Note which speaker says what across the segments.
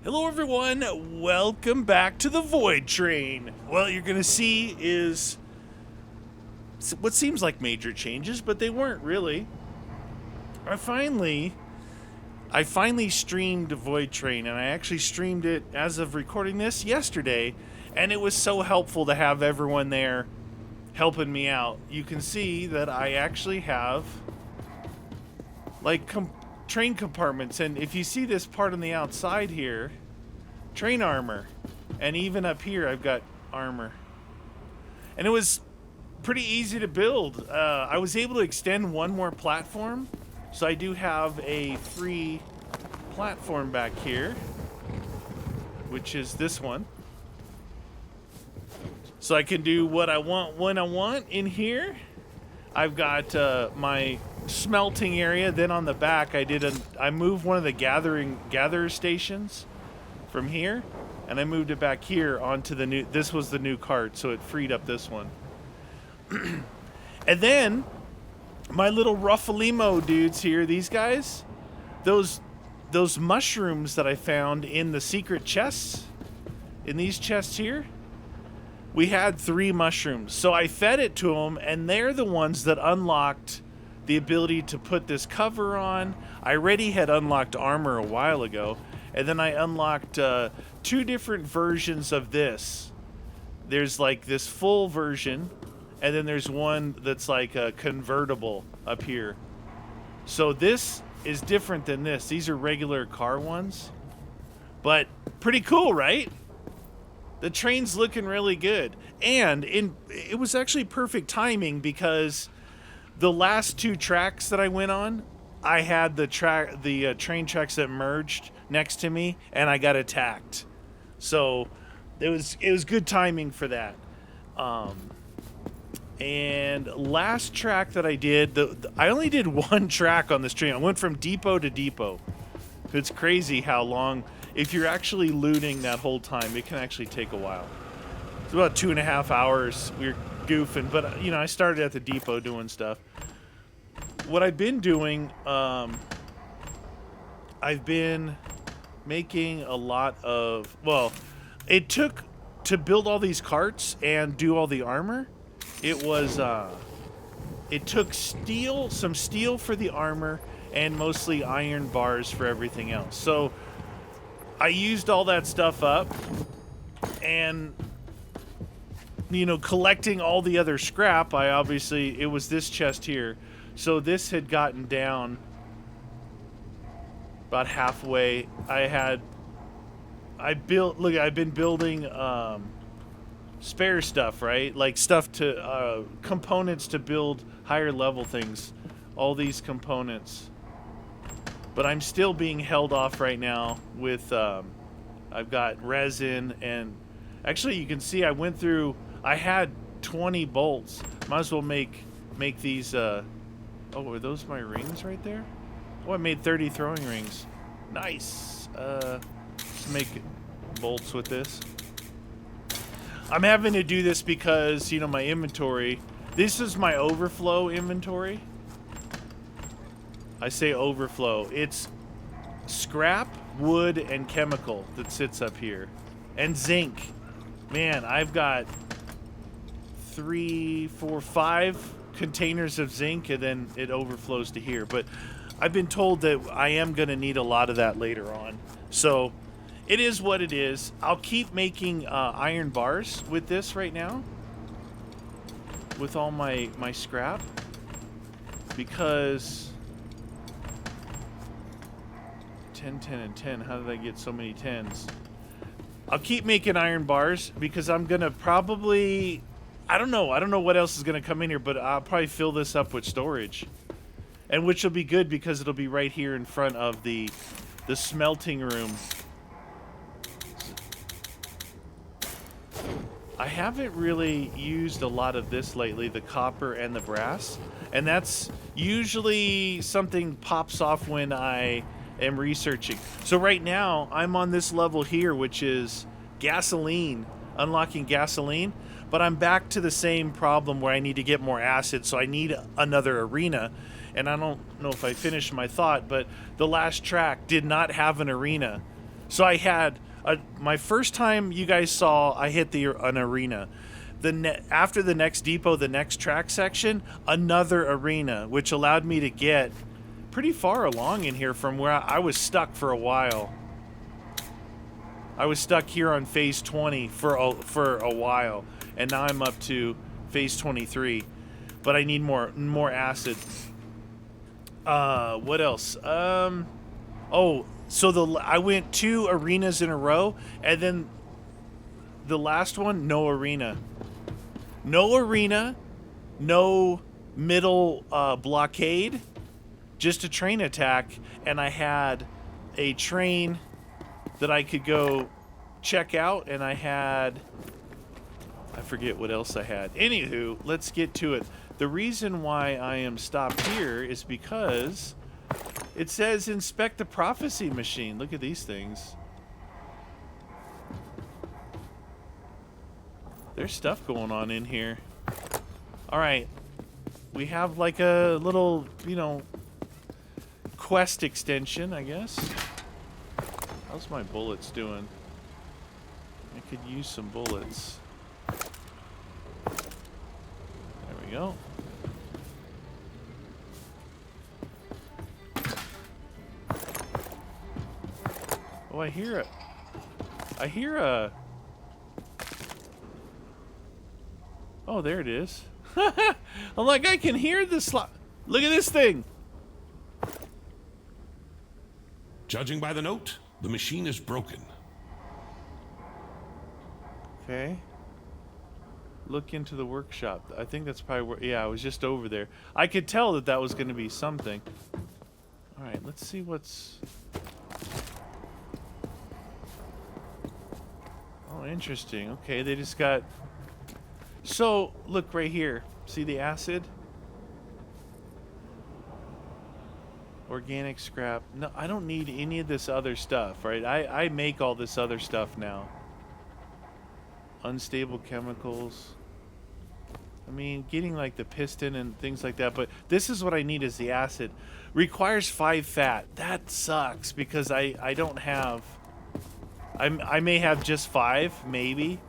Speaker 1: Hello everyone, welcome back to the Voidtrain. What you're gonna see is what seems like major changes, but they weren't really. I finally streamed Voidtrain, and I actually streamed it as of recording this yesterday, and it was so helpful to have everyone there helping me out. You can see that I actually have like train compartments, and if you see this part on the outside here, train armor, and even up here I've got armor, and it was pretty easy to build. I was able to extend one more platform, so I do have a free platform back here, which is this one, so I can do what I want when I want in here. I've got my smelting area. Then on the back, I moved one of the gatherer stations from here, and I moved it back here onto the new. This was the new cart, so it freed up this one. And then my little Ruffalimo dudes here, these guys, those mushrooms that I found in the secret chests, in these chests here. We had 3 mushrooms, so I fed it to them, and they're the ones that unlocked the ability to put this cover on. I already had unlocked armor a while ago, and then I unlocked 2 different versions of this. There's like this full version, and then there's one that's like a convertible up here. So this is different than this. These are regular car ones, but pretty cool, right? The train's looking really good, and it was actually perfect timing because the last 2 tracks that I went on, I had the train tracks that merged next to me, and I got attacked. So it was good timing for that. And last track that I did, I only did 1 track on this train. I went from depot to depot. It's crazy how long. If you're actually looting that whole time, it can actually take a while. It's about 2.5 hours. We were goofing, but I started at the depot doing stuff. What I've been doing, I've been making a lot of. Well, it took to build all these carts and do all the armor. It was. It took some steel for the armor, and mostly iron bars for everything else. So I used all that stuff up, and collecting all the other scrap, it was this chest here. So this had gotten down about halfway. I've been building spare stuff, right? Like stuff to components to build higher level things. All these components. But I'm still being held off right now with, I've got resin, and actually you can see I had 20 bolts. Might as well make these, oh, are those my rings right there? Oh, I made 30 throwing rings. Nice. Let's make bolts with this. I'm having to do this because, my inventory, this is my overflow inventory. I say overflow. It's scrap, wood, and chemical that sits up here. And zinc. Man, I've got 3, 4, 5 containers of zinc, and then it overflows to here. But I've been told that I am going to need a lot of that later on. So it is what it is. I'll keep making iron bars with this right now. With all my scrap. Because 10, 10, and 10. How did I get so many 10s? I'll keep making iron bars because I'm going to probably. I don't know what else is going to come in here, but I'll probably fill this up with storage. And which will be good because it'll be right here in front of the smelting room. I haven't really used a lot of this lately, the copper and the brass. And that's usually something pops off when I am researching. So right now, I'm on this level here, which is gasoline, unlocking gasoline. But I'm back to the same problem where I need to get more acid, so I need another arena. And I don't know if I finished my thought, but the last track did not have an arena. So I had my first time you guys saw I hit an arena. After the next depot, the next track section, another arena, which allowed me to get pretty far along in here from where I was stuck for a while. I was stuck here on phase 20 for a while, and now I'm up to phase 23. But I need more acid. What else? Oh, so I went 2 arenas in a row, and then the last one, no arena. No arena, no middle blockade, just a train attack, and I had a train that I could go check out, and I forget what else I had. Anywho, let's get to it. The reason why I am stopped here is because it says inspect the prophecy machine. Look at these things. There's stuff going on in here. Alright. We have like a little, quest extension, I guess. How's my bullets doing? I could use some bullets. There we go. Oh, I hear it. I hear a... Oh, there it is. I'm like, I can hear the slot. Look at this thing.
Speaker 2: Judging by the note, the machine is broken.
Speaker 1: Okay. Look into the workshop. I think that's probably where... Yeah, I was just over there. I could tell that that was going to be something. Alright, let's see what's... Oh, interesting. Okay, they just got... So, look right here. See the acid? Organic scrap. No, I don't need any of this other stuff, right? I make all this other stuff now. Unstable chemicals. I mean, getting like the piston and things like that, but this is what I need is the acid. Requires 5 fat. That sucks because I don't have... I may have just 5, maybe.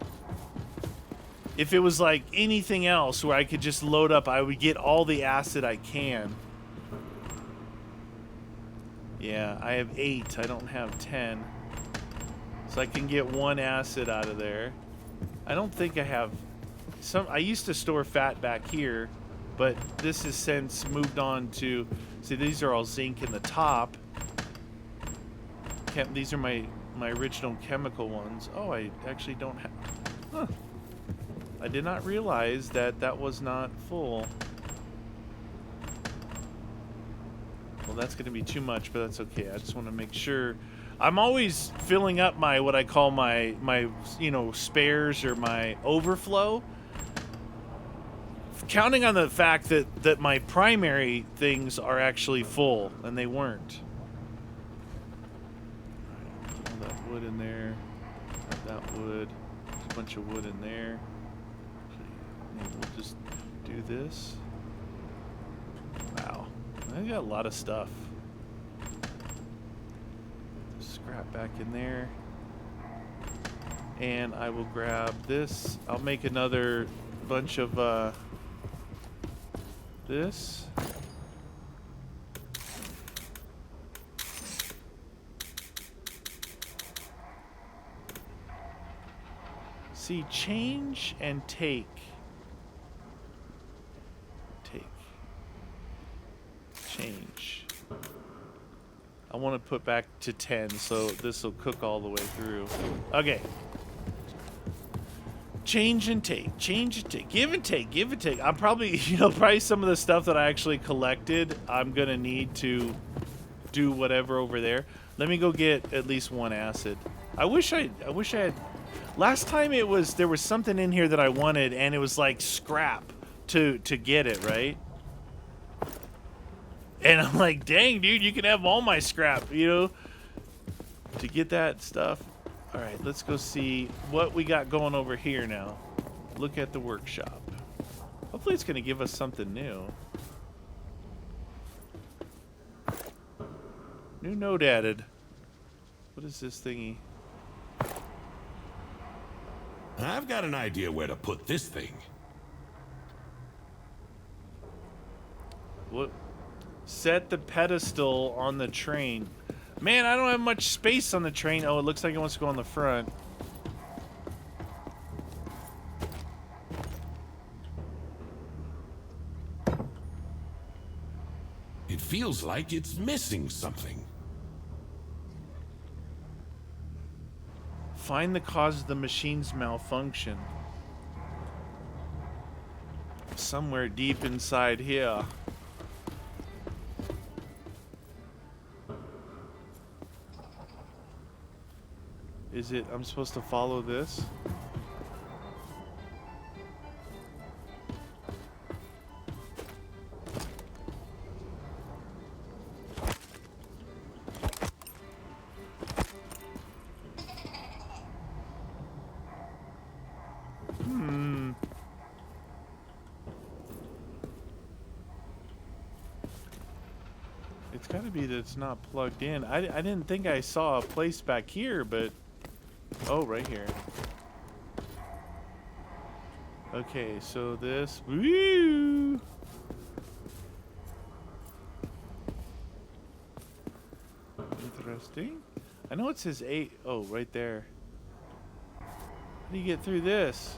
Speaker 1: If it was like anything else where I could just load up, I would get all the acid I can. Yeah, I have 8. I don't have 10. So I can get 1 acid out of there. I don't think I have some... I used to store fat back here, but this has since moved on to... See, these are all zinc in the top. These are my original chemical ones. Oh, I actually don't have... Huh. I did not realize that that was not full. Well, that's going to be too much, but that's okay. I just want to make sure. I'm always filling up my, what I call my spares or my overflow. Counting on the fact that my primary things are actually full, and they weren't. All that wood in there. That wood. There's a bunch of wood in there. We'll just do this. Wow. I got a lot of stuff. Scrap back in there. And I will grab this. I'll make another bunch of this. See, change and take. Change. I want to put back to 10, so this will cook all the way through. Okay. Change and take. Change and take. Give and take. Give and take. I'm probably, probably some of the stuff that I actually collected, I'm going to need to do whatever over there. Let me go get at least 1 acid. I wish I had... Last time there was something in here that I wanted, and it was like scrap to get it, right? And I'm like, dang, dude, you can have all my scrap, to get that stuff. All right, let's go see what we got going over here now. Look at the workshop. Hopefully it's going to give us something new. New node added. What is this thingy?
Speaker 2: I've got an idea where to put this thing.
Speaker 1: What? Set the pedestal on the train. Man, I don't have much space on the train. Oh, it looks like it wants to go on the front.
Speaker 2: It feels like it's missing something.
Speaker 1: Find the cause of the machine's malfunction. Somewhere deep inside here. Is it, I'm supposed to follow this? It's gotta be that it's not plugged in. I didn't think I saw a place back here, but... Oh, right here. Okay, so this... Woo! Interesting. I know it says 8. Oh, right there. How do you get through this?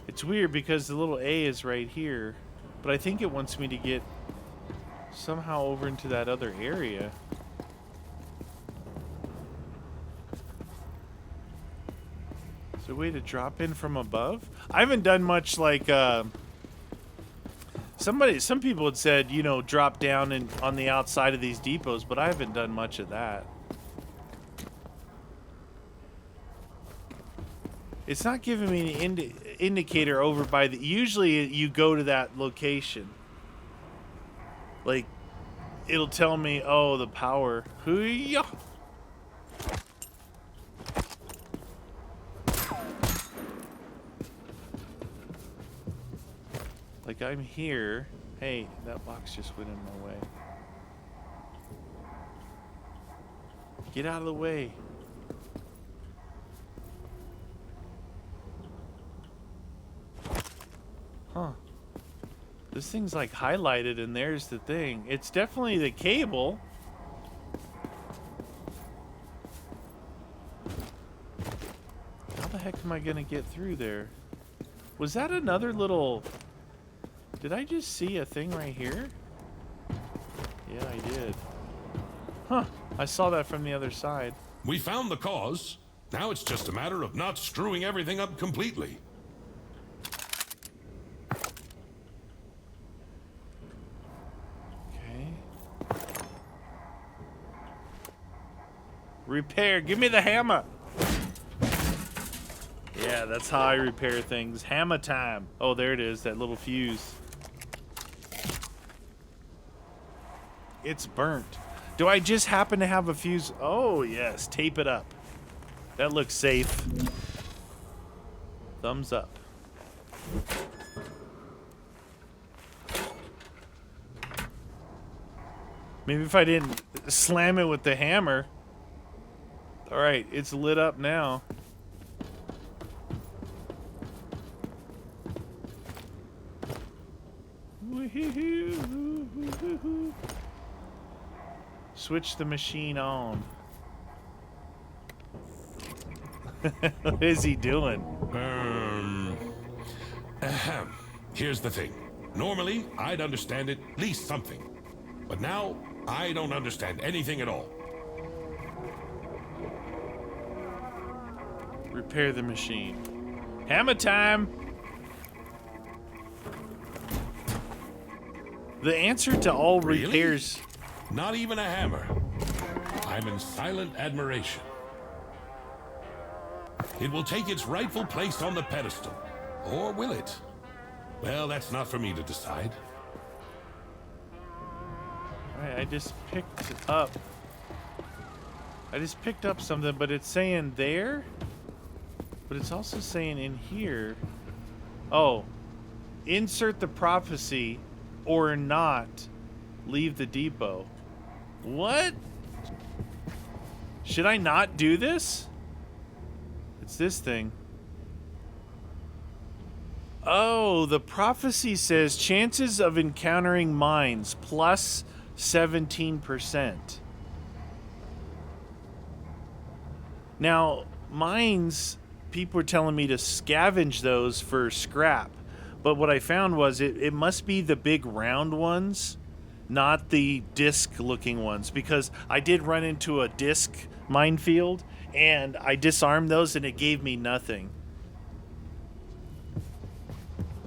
Speaker 1: It's weird because the little A is right here, but I think it wants me to get somehow over into that other area. Is there a way to drop in from above? I haven't done much like some people had said, you know, drop down and on the outside of these depots, but I haven't done much of that. It's not giving me an indicator over by the... Usually you go to that location. Like, it'll tell me, oh, the power. Hoo-yah! Like, I'm here. Hey, that box just went in my way. Get out of the way. Huh. This thing's like highlighted and there's the thing. It's definitely the cable. How the heck am I gonna get through there? Was that another little... Did I just see a thing right here? Yeah, I did. Huh. I saw that from the other side.
Speaker 2: We found the cause. Now it's just a matter of not screwing everything up completely.
Speaker 1: Repair. Give me the hammer. Yeah, that's how I repair things. Hammer time. Oh, there it is. That little fuse. It's burnt. Do I just happen to have a fuse? Oh, yes. Tape it up. That looks safe. Thumbs up. Maybe if I didn't slam it with the hammer. All right, it's lit up now. Switch the machine on. What is he doing?
Speaker 2: Here's the thing. Normally, I'd understand at least something. But now, I don't understand anything at all.
Speaker 1: Repair the machine. Hammer time! The answer to all
Speaker 2: Really?
Speaker 1: repairs...
Speaker 2: Not even a hammer. I'm in silent admiration. It will take its rightful place on the pedestal. Or will it? Well, that's not for me to decide.
Speaker 1: Alright, I just picked up something, but it's saying there? But it's also saying in here. Oh. insert the prophecy or not leave the depot. What? Should I not do this? It's this thing. Oh, the prophecy says chances of encountering mines plus 17%. Now, mines, people were telling me to scavenge those for scrap. But what I found was it must be the big round ones, not the disc-looking ones. Because I did run into a disc minefield, and I disarmed those, and it gave me nothing.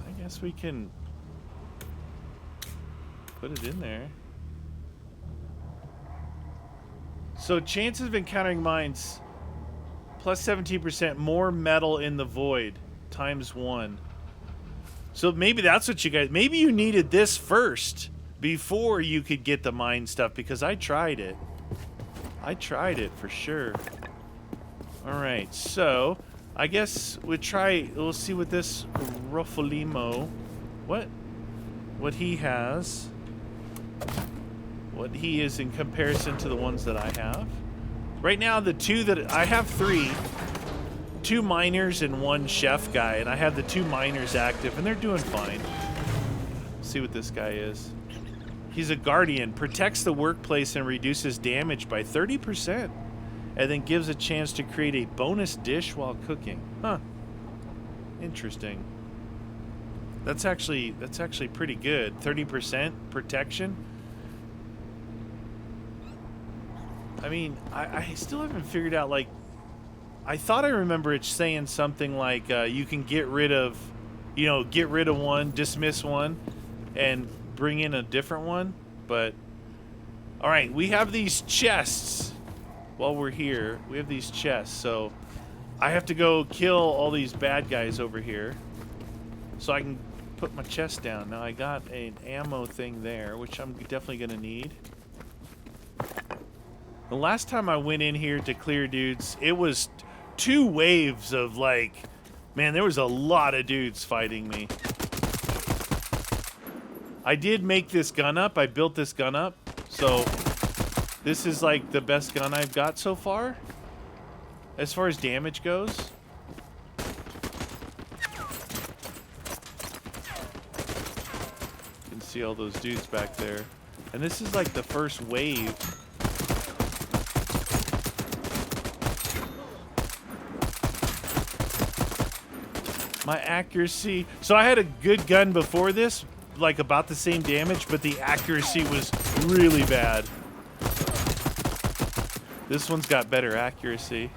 Speaker 1: I guess we can put it in there. So chances of encountering mines plus 17%, more metal in the void times 1. So maybe that's what you guys, maybe you needed this first before you could get the mine stuff, because I tried it. I tried it for sure. All right, so I guess we'll see what this Ruffalimo, what he has, what he is in comparison to the ones that I have. Right now, the two that I have, 2 miners and 1 chef guy, and I have the 2 miners active, and they're doing fine. Let's see what this guy is. He's a guardian, protects the workplace and reduces damage by 30%, and then gives a chance to create a bonus dish while cooking. Huh. Interesting. That's actually pretty good. 30% protection. I mean, I still haven't figured out, like, I thought I remember it saying something like you can get rid of one, dismiss one, and bring in a different one. But, all right, we have these chests. While we're here, we have these chests. So I have to go kill all these bad guys over here so I can put my chest down. Now I got an ammo thing there, which I'm definitely going to need. The last time I went in here to clear dudes, it was 2 waves of, like, man, there was a lot of dudes fighting me. I did make this gun up. I built this gun up. So this is like the best gun I've got so far as far as damage goes. You can see all those dudes back there. And this is like the first wave. My accuracy. So I had a good gun before this, like about the same damage, but the accuracy was really bad. This one's got better accuracy.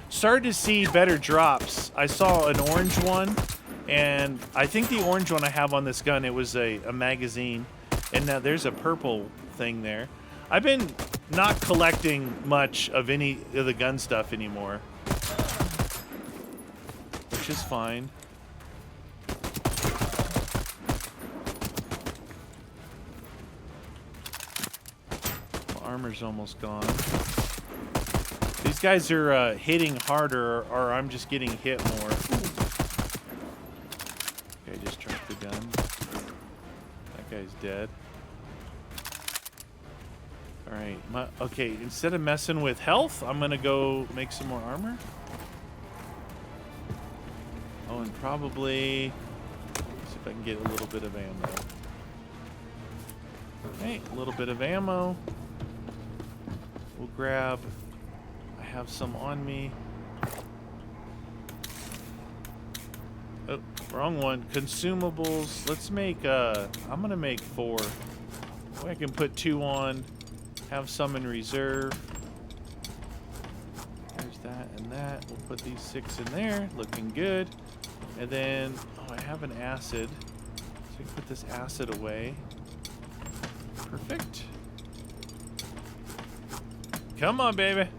Speaker 1: Started to see better drops. I saw an orange one, and I think the orange one I have on this gun, it was a magazine. And now there's a purple thing there. I've been not collecting much of any of the gun stuff anymore, which is fine. My armor's almost gone. These guys are hitting harder, or I'm just getting hit more. Okay, just dropped the gun. That guy's dead. Alright, okay, instead of messing with health, I'm gonna go make some more armor. Oh, and probably see if I can get a little bit of ammo. Okay, a little bit of ammo. We'll grab, I have some on me. Oh, wrong one. Consumables. Let's make, I'm gonna make 4. I can put 2 on, have some in reserve. There's that and that. We'll put these 6 in there, looking good. And then, oh, I have an acid. So I can put this acid away. Perfect. Come on, baby.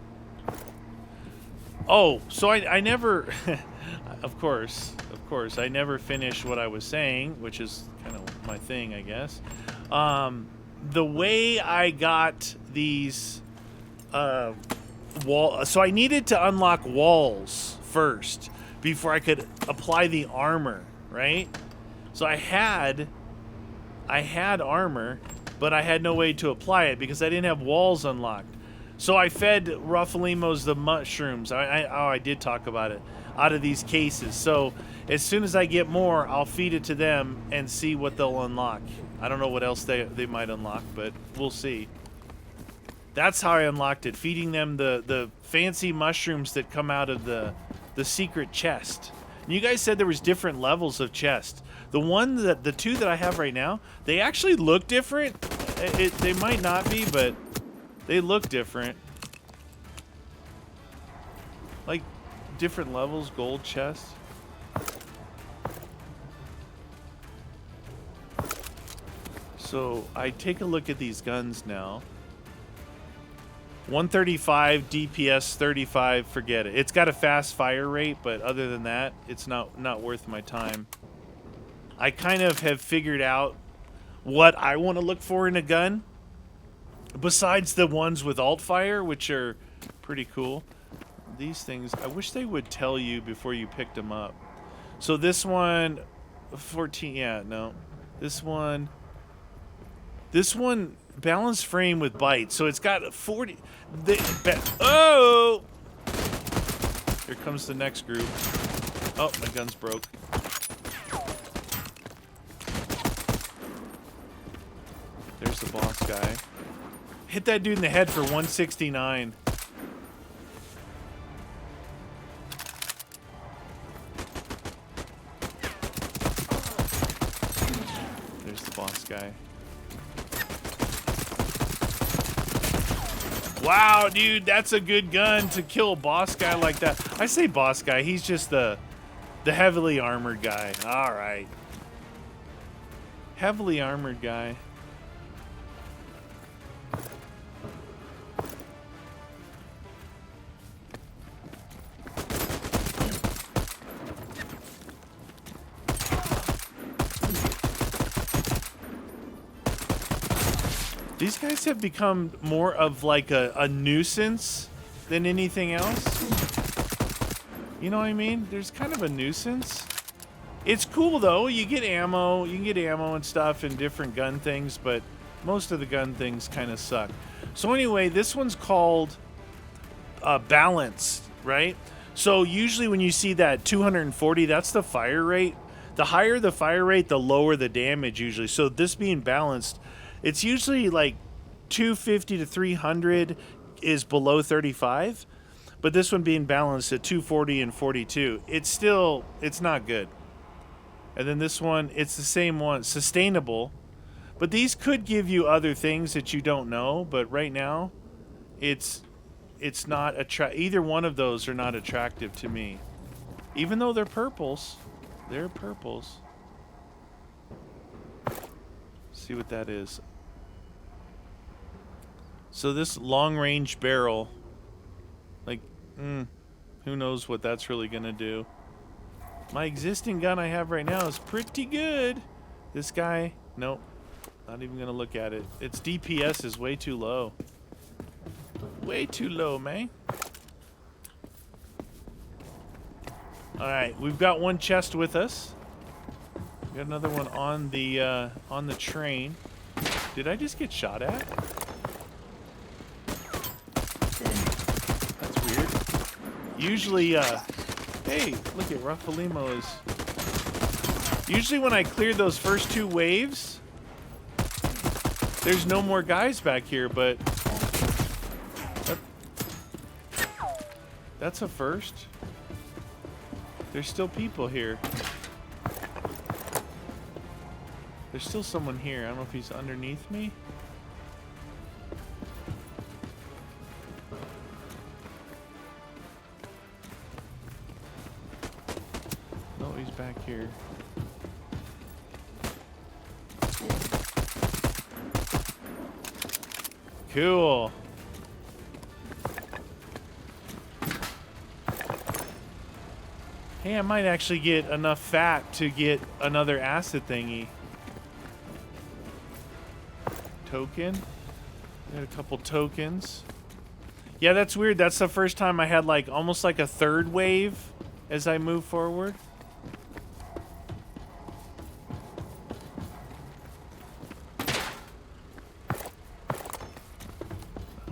Speaker 1: Oh, so I never, of course, I never finished what I was saying, which is kind of my thing, I guess. The way I got these so I needed to unlock walls first before I could apply the armor, right? So I had armor, but I had no way to apply it because I didn't have walls unlocked. So I fed Ruffalemos the mushrooms. I did talk about it, out of these cases. So as soon as I get more, I'll feed it to them and see what they'll unlock. I don't know what else they might unlock, but we'll see. That's how I unlocked it, feeding them the fancy mushrooms that come out of the secret chest. And you guys said there was different levels of chest. The two that I have right now, they actually look different. They might not be, but they look different. Like different levels, gold chest. So I take a look at these guns now. 135 DPS 35, forget it. It's got a fast fire rate, but other than that, it's not worth my time. I kind of have figured out what I want to look for in a gun, besides the ones with alt fire, which are pretty cool. These things, I wish they would tell you before you picked them up. So this one, 14, yeah, no. This one, balanced frame with bite. So it's got 40. Oh! Here comes the next group. Oh, my gun's broke. There's the boss guy. Hit that dude in the head for 169. There's the boss guy. Wow, dude, that's a good gun to kill a boss guy like that. I say boss guy, he's just the heavily armored guy. All right. Heavily armored guy. These guys have become more of like a nuisance than anything else. You know what I mean? There's kind of a nuisance. It's cool though. You get ammo. You can get ammo and stuff and different gun things, but most of the gun things kind of suck. So anyway, this one's called balanced, right? So usually when you see that 240, that's the fire rate. The higher the fire rate, the lower the damage usually. So this being balanced, it's usually like 250 to 300 is below 35, but this one being balanced at 240 and 42, it's not good. And then this one, it's the same one, sustainable, but these could give you other things that you don't know, but right now, it's not either one of those are not attractive to me. Even though they're purples. They're purples. See what that is. So this long-range barrel, like, who knows what that's really gonna do. My existing gun I have right now is pretty good. This guy, nope, not even gonna look at it. Its DPS is way too low. Way too low, man. All right, we've got one chest with us. We got another one on the train. Did I just get shot at? That's weird. Usually, hey, look at Ruffalemos. Usually when I cleared those first two waves, there's no more guys back here, but that's a first. There's still people here. There's still someone here. I don't know if he's underneath me. No, he's back here. Cool. Hey, I might actually get enough fat to get another acid thingy. Token. Got a couple tokens. Yeah, that's weird. That's the first time I had like almost like a third wave as I move forward.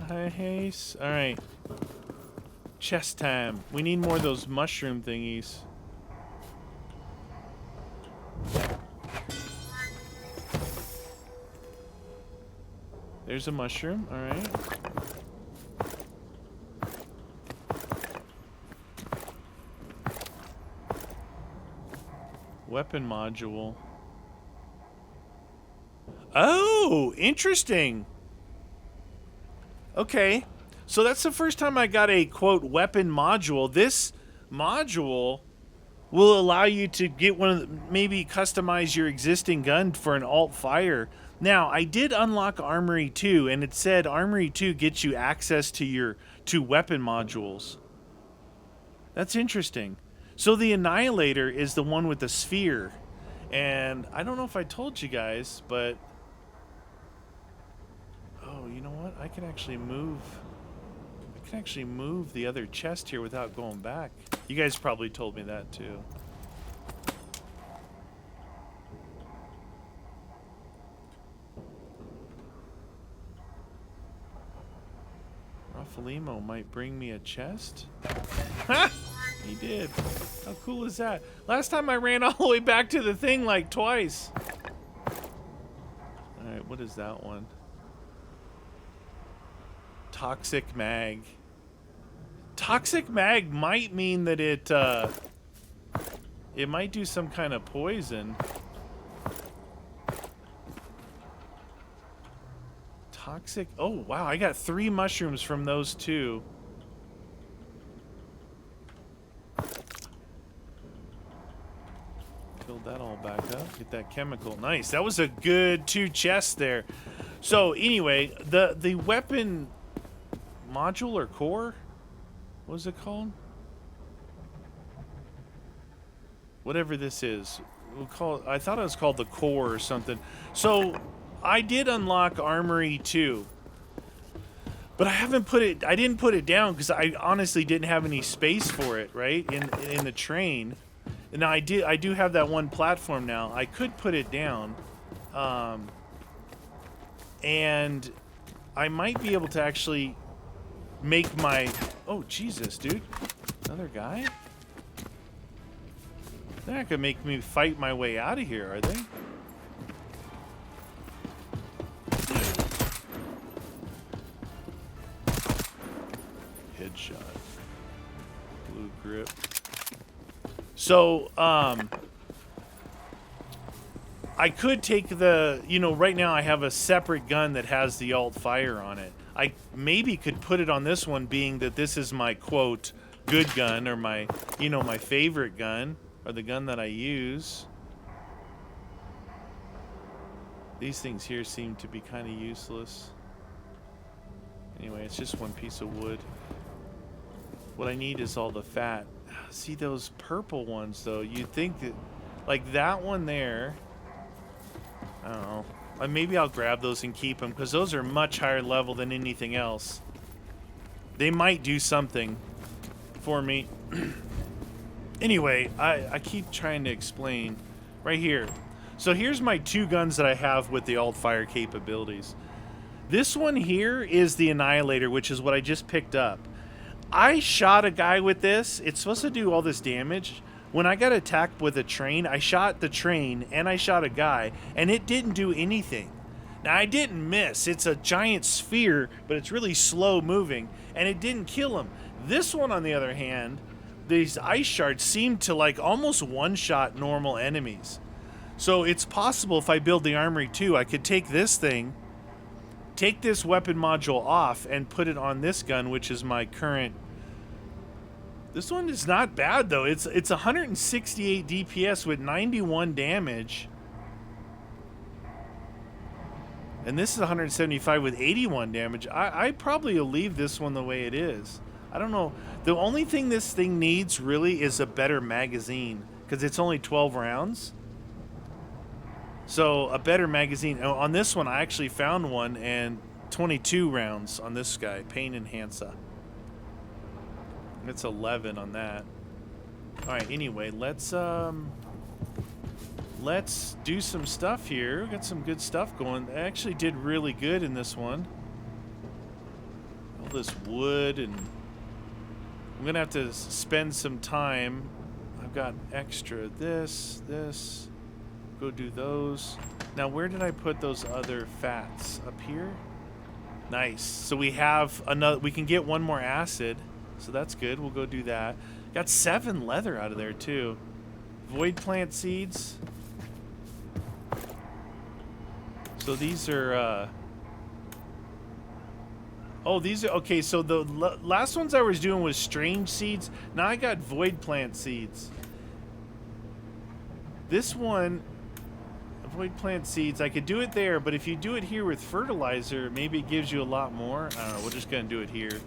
Speaker 1: Nice. All right. Chest time. We need more of those mushroom thingies. There's a mushroom. All right. Weapon module. Oh, interesting. Okay. So that's the first time I got a, quote, weapon module. This module will allow you to get one of the, maybe customize your existing gun for an alt fire. Now, I did unlock Armory 2, and it said Armory 2 gets you access to your weapon modules. That's interesting. So the Annihilator is the one with the sphere. And I don't know if I told you guys, but... Oh, you know what? I can actually move... I can actually move the other chest here without going back. You guys probably told me that too. Raffalimo might bring me a chest. Ha! He did. How cool is that? Last time I ran all the way back to the thing like twice. Alright, what is that one? Toxic mag. Toxic mag might mean that it might do some kind of poison. Toxic. Oh wow, I got 3 mushrooms from those 2. Build that all back up. Get that chemical. Nice. That was a good 2 chests there. So anyway, the weapon module or core, what was it called? Whatever this is, we'll call it, I thought it was called the core or something. So I did unlock Armory 2, but I didn't put it down because I honestly didn't have any space for it, right? In the train. And now I do have that one platform now. I could put it down. And I might be able to actually make my... Oh, Jesus, dude. Another guy? They're not gonna make me fight my way out of here, are they? Headshot. Blue grip. So, I could take the... You know, right now I have a separate gun that has the alt fire on it. I maybe could put it on this one, being that this is my, quote, good gun, or my, you know, my favorite gun, or the gun that I use. These things here seem to be kind of useless. Anyway, it's just one piece of wood. What I need is all the fat. See those purple ones, though? You'd think that, like that one there, I don't know. Maybe I'll grab those and keep them, because those are much higher level than anything else. They might do something for me. Anyway, I keep trying to explain. Right here. So here's my 2 guns that I have with the alt fire capabilities. This one here is the Annihilator, which is what I just picked up. I shot a guy with this. It's supposed to do all this damage. When I got attacked with a train, I shot the train and I shot a guy, and it didn't do anything. Now, I didn't miss. It's a giant sphere, but it's really slow moving, and it didn't kill him. This one, on the other hand, these ice shards seem to like almost one-shot normal enemies. So it's possible if I build the Armory 2, I could take this thing, take this weapon module off, and put it on this gun, which is my current... This one is not bad, though. It's 168 DPS with 91 damage. And this is 175 with 81 damage. I probably will leave this one the way it is. I don't know. The only thing this thing needs, really, is a better magazine. Because it's only 12 rounds. So, a better magazine. On this one, I actually found one, and 22 rounds on this guy. Pain Enhancer. It's 11 on that. Alright, anyway, let's do some stuff here. We got some good stuff going. I actually did really good in this one. all this wood, and I'm gonna have to spend some time. I've got extra this. Go do those. Now, where did I put those other fats? Up here? Nice. So we have another, we can get one more acid. So that's good. We'll go do that. Got 7 leather out of there too. Void plant seeds. So these are, oh, these are, okay, so the last ones I was doing was strange seeds. Now I got void plant seeds. This one, void plant seeds, I could do it there, but if you do it here with fertilizer, maybe it gives you a lot more. I don't know, we're just gonna do it here.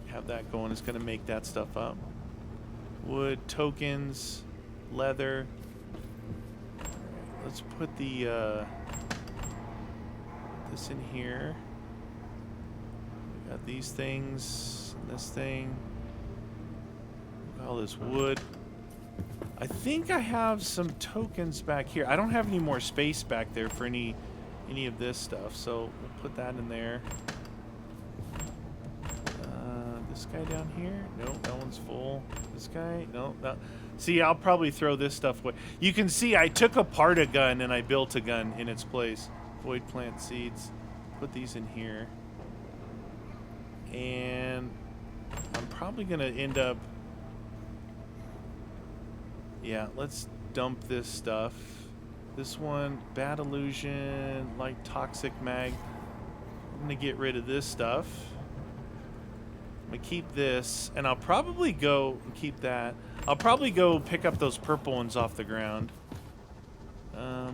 Speaker 1: Have that going, it's gonna make that stuff up. Wood, tokens, leather. Let's put the, this in here. We got these things, and this thing. All this wood. I think I have some tokens back here. I don't have any more space back there for any of this stuff, so we'll put that in there. This guy down here? Nope, that one's full. This guy? Nope. No. See, I'll probably throw this stuff away. You can see I took apart a gun and I built a gun in its place. Void plant seeds. Put these in here. And I'm probably going to end up... Yeah, let's dump this stuff. This one, bad illusion, like toxic mag. I'm going to get rid of this stuff. I'm going to keep this, and I'll probably go keep that. I'll probably go pick up those purple ones off the ground. Alright,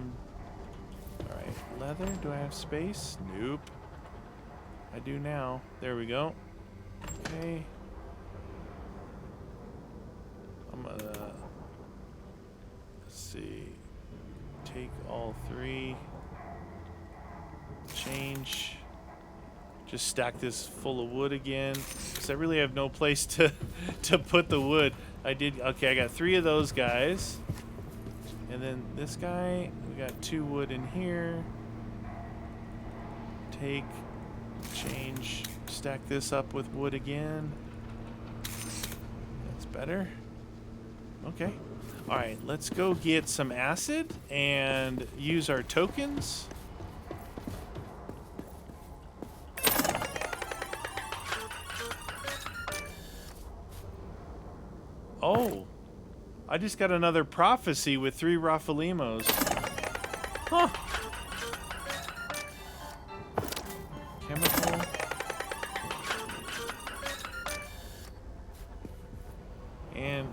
Speaker 1: leather, do I have space? Nope. I do now. There we go. Okay. I'm gonna, let's see, take all 3, change. Just stack this full of wood again, because I really have no place to put the wood. Okay, I got 3 of those guys. And then this guy, we got 2 wood in here. Take, change, stack this up with wood again. That's better. Okay. All right, let's go get some acid and use our tokens. Oh, I just got another prophecy with 3 Rafalimos. Huh. Chemical. And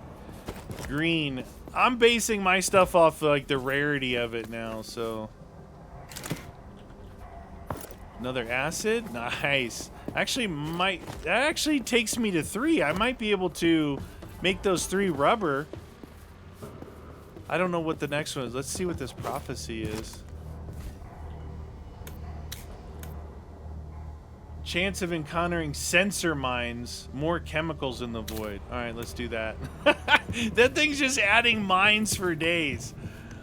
Speaker 1: green. I'm basing my stuff off like the rarity of it now, so. Another acid? Nice. Actually, that actually takes me to 3. I might be able to make those 3 rubber. I don't know what the next one is. Let's see what this prophecy is. Chance of encountering sensor mines. More chemicals in the void. Alright, let's do that. That thing's just adding mines for days.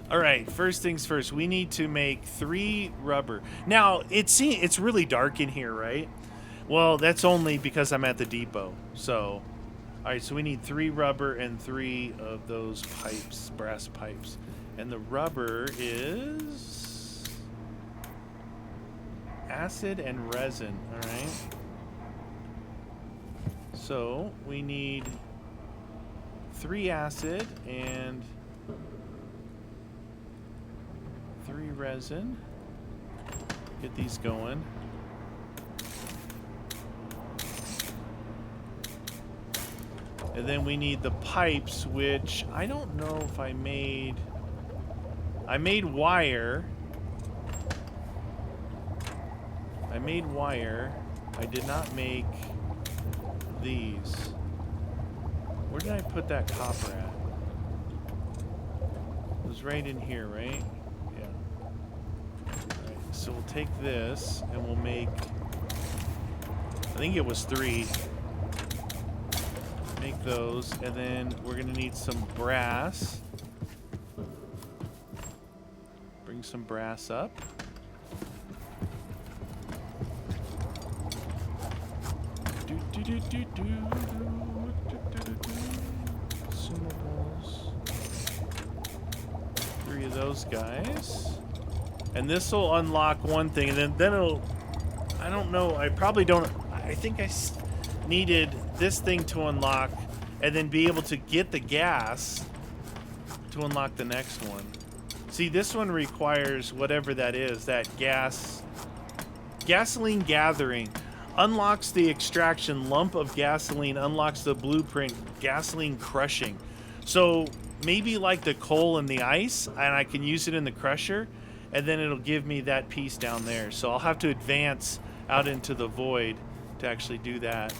Speaker 1: Alright, first things first. We need to make 3 rubber. Now, it's really dark in here, right? Well, that's only because I'm at the depot. So... Alright, so we need 3 rubber and 3 of those pipes, brass pipes. And the rubber is acid and resin, alright? So we need 3 acid and 3 resin. Get these going. And then we need the pipes, which I don't know if I made wire. I made wire. I did not make these. Where did I put that copper at? It was right in here, right? Yeah. Alright, so we'll take this and we'll make, I think it was 3. Make those, and then we're gonna need some brass. Bring some brass up. Consumables. 3 of those guys. And this will unlock one thing, and then it'll... I don't know. I probably don't... I think I needed this thing to unlock and then be able to get the gas to unlock the next one. See, this one requires whatever that is, that gasoline gathering. Unlocks the extraction, lump of gasoline, unlocks the blueprint, gasoline crushing. So maybe like the coal and the ice, and I can use it in the crusher, and then it'll give me that piece down there. So I'll have to advance out into the void to actually do that.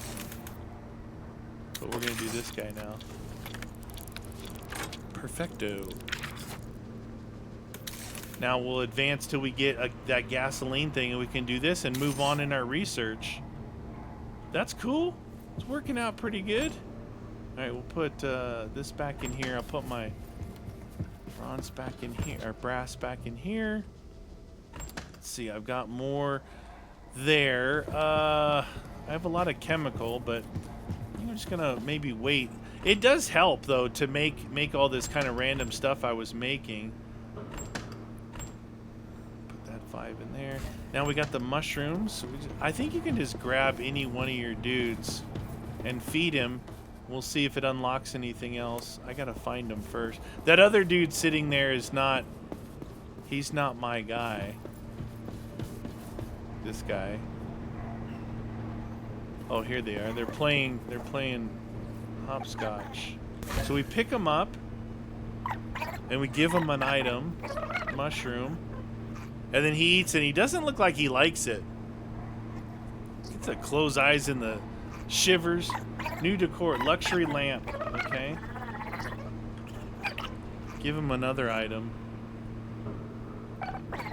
Speaker 1: But we're gonna do this guy now. Perfecto. Now we'll advance till we get that gasoline thing, and we can do this and move on in our research. That's cool. It's working out pretty good. All right, we'll put this back in here. I'll put my bronze back in here, or brass back in here. Let's see, I've got more there. I have a lot of chemical, but I'm just gonna maybe wait. It does help though to make all this kind of random stuff I was making. Put that 5 in there. Now we got the mushrooms. So I think you can just grab any one of your dudes and feed him. We'll see if it unlocks anything else. I gotta find him first. That other dude sitting there is not... He's not my guy. This guy. Oh, here they are. They're playing hopscotch. So we pick them up and we give him an item, mushroom, and then he eats, and he doesn't look like he likes it. Gets the closed eyes and the shivers. New decor, luxury lamp. Okay. Give him another item.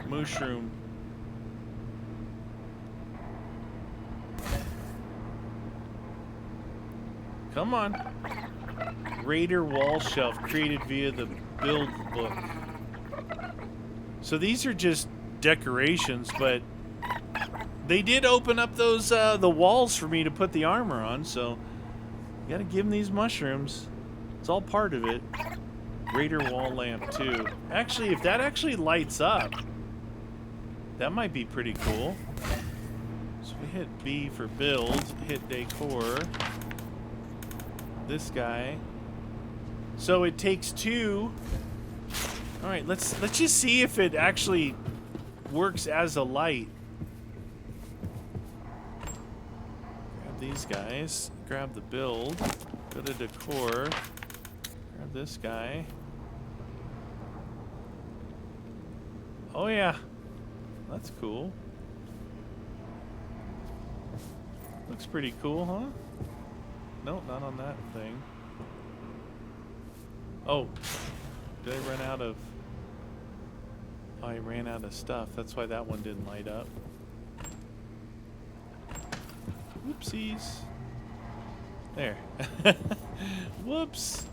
Speaker 1: Mushroom. Come on. Raider wall shelf created via the build book. So these are just decorations, but they did open up those the walls for me to put the armor on, so you gotta give them these mushrooms. It's all part of it. Raider wall lamp too. Actually, if that actually lights up, that might be pretty cool. So we hit B for build, hit decor. This guy. So it takes 2. All right, let's just see if it actually works as a light. Grab these guys. Grab the build. Go to decor. Grab this guy. Oh yeah, that's cool. Looks pretty cool, huh? Nope, not on that thing. Oh, did I run out of... Oh, I ran out of stuff. That's why that one didn't light up. Whoopsies. There. Whoops.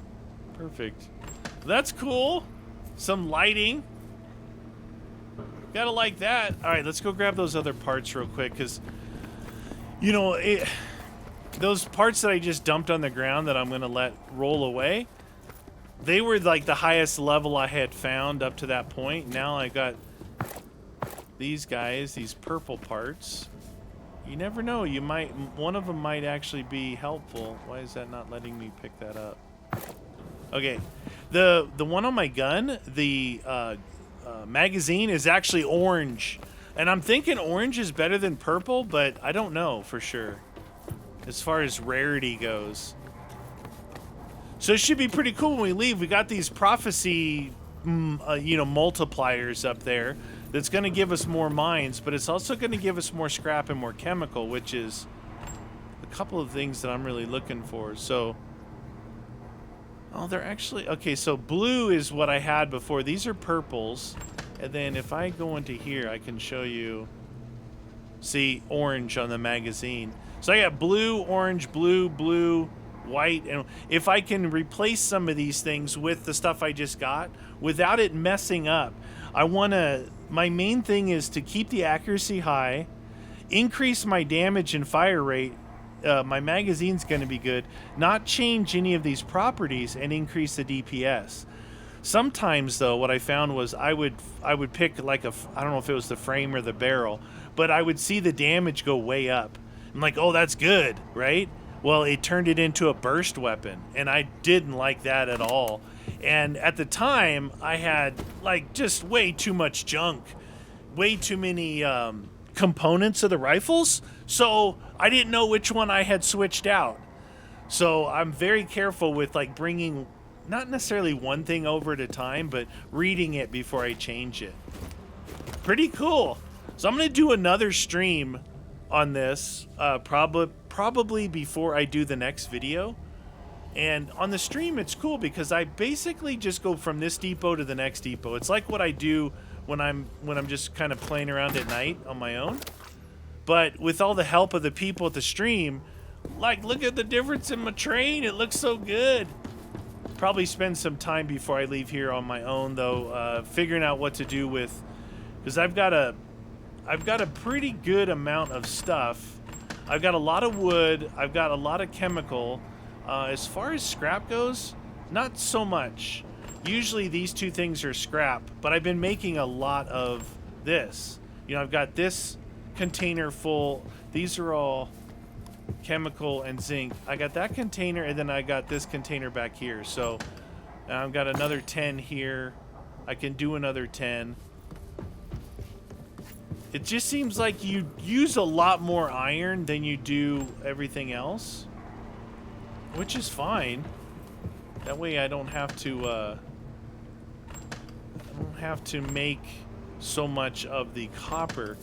Speaker 1: Perfect. That's cool. Some lighting. Gotta like that. All right, let's go grab those other parts real quick, because, you know, those parts that I just dumped on the ground that I'm going to let roll away, they were like the highest level I had found up to that point. Now I got these guys, these purple parts. You never know. You might, one of them might actually be helpful. Why is that not letting me pick that up? Okay. The one on my gun, the magazine is actually orange. And I'm thinking orange is better than purple, but I don't know for sure as far as rarity goes. So it should be pretty cool when we leave. We got these prophecy, multipliers up there that's going to give us more mines, but it's also going to give us more scrap and more chemical, which is a couple of things that I'm really looking for. So, oh, they're actually, okay, so blue is what I had before. These are purples. And then if I go into here, I can show you, see, orange on the magazine. So I got blue, orange, blue, blue, white, and if I can replace some of these things with the stuff I just got without it messing up, I want to, my main thing is to keep the accuracy high, increase my damage and fire rate, my magazine's going to be good, not change any of these properties and increase the DPS. Sometimes though, what I found was I would pick like I don't know if it was the frame or the barrel, but I would see the damage go way up. I'm like, oh, that's good, right? Well, it turned it into a burst weapon, and I didn't like that at all. And at the time, I had like just way too much junk, way too many components of the rifles, so I didn't know which one I had switched out. So I'm very careful with like bringing not necessarily one thing over at a time, but reading it before I change it. Pretty cool. So I'm gonna do another stream on this, probably before I do the next video. And on the stream, it's cool because I basically just go from this depot to the next depot. It's like what I do when I'm just kind of playing around at night on my own. But with all the help of the people at the stream, like, look at the difference in my train. It looks so good. Probably spend some time before I leave here on my own, though, figuring out what to do with, because I've got a pretty good amount of stuff. I've got a lot of wood. I've got a lot of chemical. As far as scrap goes, not so much. Usually these two things are scrap, but I've been making a lot of this. You know, I've got this container full. These are all chemical and zinc. I got that container, and then I got this container back here. So I've got another 10 here. I can do another 10. It just seems like you use a lot more iron than you do everything else, which is fine. That way I don't have to make so much of the copper.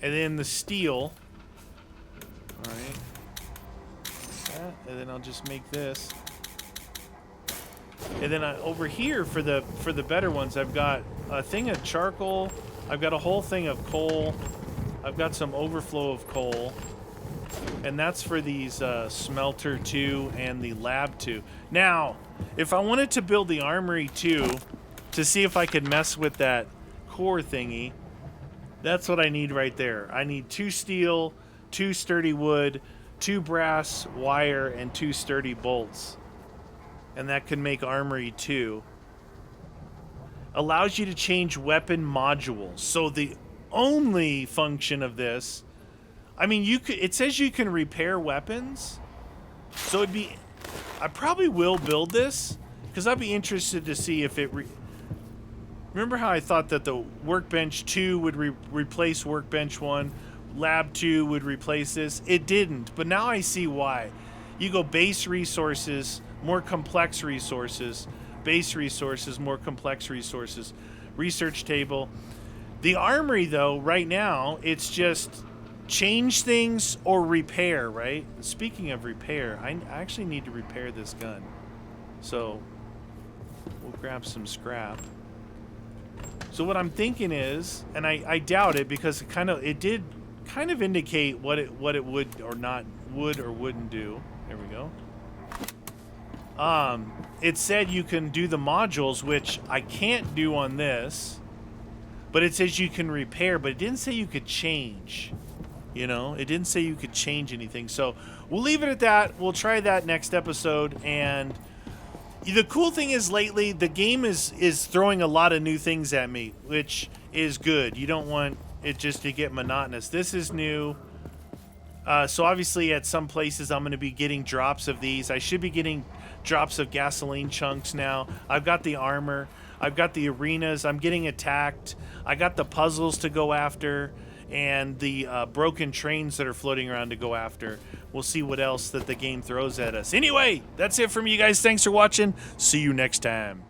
Speaker 1: And then the steel. All right. And then I'll just make this. And then over here for the better ones, I've got a thing of charcoal. I've got a whole thing of coal. I've got some overflow of coal. And that's for these smelter 2 and the lab 2. Now, if I wanted to build the armory 2 to see if I could mess with that core thingy, that's what I need right there. I need 2 steel, 2 sturdy wood, 2 brass wire, and 2 sturdy bolts. And that could make armory 2. Allows you to change weapon modules. So the only function of this, I mean, it says you can repair weapons. So I probably will build this because I'd be interested to see if it remember how I thought that the workbench 2 would replace workbench 1, lab 2 would replace this. It didn't, but now I see why. You go base resources, more complex resources, base resources, more complex resources, research table. The armory, though, right now, it's just change things or repair, right? Speaking of repair, I actually need to repair this gun. So we'll grab some scrap. So what I'm thinking is, and I doubt it because it did kind of indicate what it would or wouldn't do. There we go. It said you can do the modules, which I can't do on this, but it says you can repair, but it didn't say you could change. You know, it didn't say you could change anything. So we'll leave it at that. We'll try that next episode. And the cool thing is lately the game is throwing a lot of new things at me, which is good. You don't want it just to get monotonous. This is new. So obviously at some places I'm going to be getting drops of these. I should be getting drops of gasoline chunks now. I've got the armor. I've got the arenas. I'm getting attacked. I got the puzzles to go after and the broken trains that are floating around to go after. We'll see what else that the game throws at us. Anyway, that's it from you guys. Thanks for watching. See you next time.